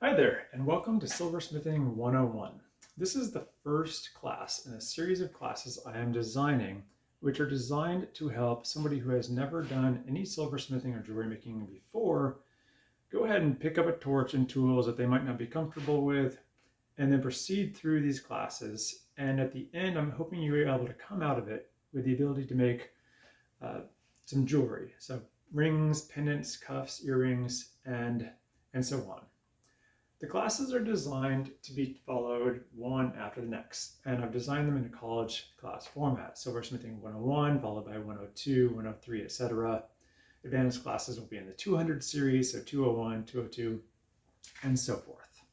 Hi there, and welcome to Silversmithing 101. This is the first class in a series of classes I am designing, which are designed to help somebody who has never done any silversmithing or jewelry making before go ahead and pick up a torch and tools that they might not be comfortable with, and then proceed through these classes. And at the end, I'm hoping you're able to come out of it with the ability to make some jewelry. So rings, pendants, cuffs, earrings, and so on. The classes are designed to be followed one after the next, and I've designed them in a college class format. Silversmithing 101, followed by 102, 103, etc. Advanced classes will be in the 200 series, so 201, 202, and so forth.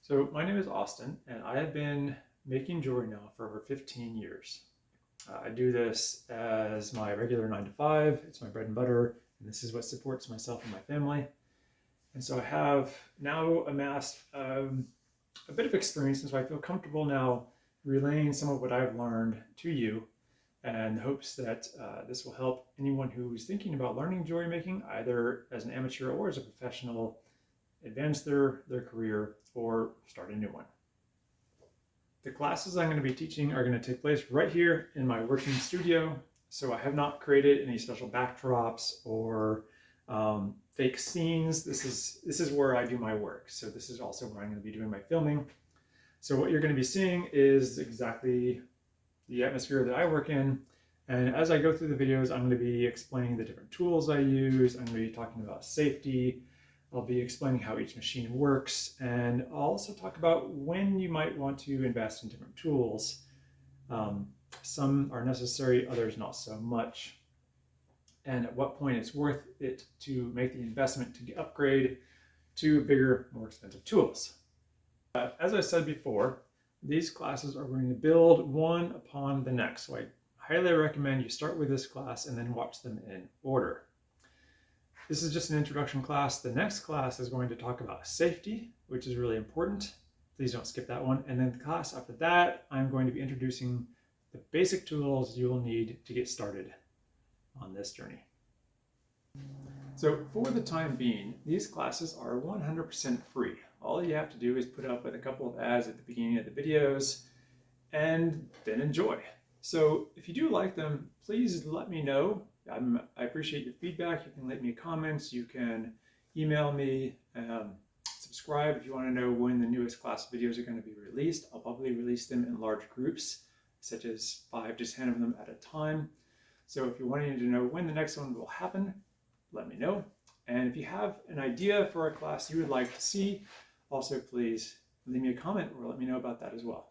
So my name is Austin, and I have been making jewelry now for over 15 years. I do this as my regular 9 to 5. It's my bread and butter, and this is what supports myself and my family. And so I have now amassed a bit of experience, and so I feel comfortable now relaying some of what I've learned to you in the hopes that this will help anyone who's thinking about learning jewelry making, either as an amateur or as a professional, advance their career or start a new one. The classes I'm going to be teaching are going to take place right here in my working studio. So I have not created any special backdrops or fake scenes. This is where I do my work. So this is also where I'm going to be doing my filming. So what you're going to be seeing is exactly the atmosphere that I work in. And as I go through the videos, I'm going to be explaining the different tools I use. I'm going to be talking about safety. I'll be explaining how each machine works. And I'll also talk about when you might want to invest in different tools. Some are necessary, others not so much. And at what point it's worth it to make the investment to upgrade to bigger, more expensive tools. As I said before, these classes are going to build one upon the next. So I highly recommend you start with this class and then watch them in order. This is just an introduction class. The next class is going to talk about safety, which is really important. Please don't skip that one. And then the class after that, I'm going to be introducing the basic tools you will need to get started on this journey. So for the time being, these classes are 100% free. All you have to do is put up with a couple of ads at the beginning of the videos and then enjoy. So if you do like them, please let me know. I appreciate your feedback. You can leave me comments. You can email me, subscribe if you want to know when the newest class videos are going to be released. I'll probably release them in large groups, such as 5 to 10 of them at a time. So if you're wanting to know when the next one will happen, let me know. And if you have an idea for a class you would like to see, also please leave me a comment or let me know about that as well.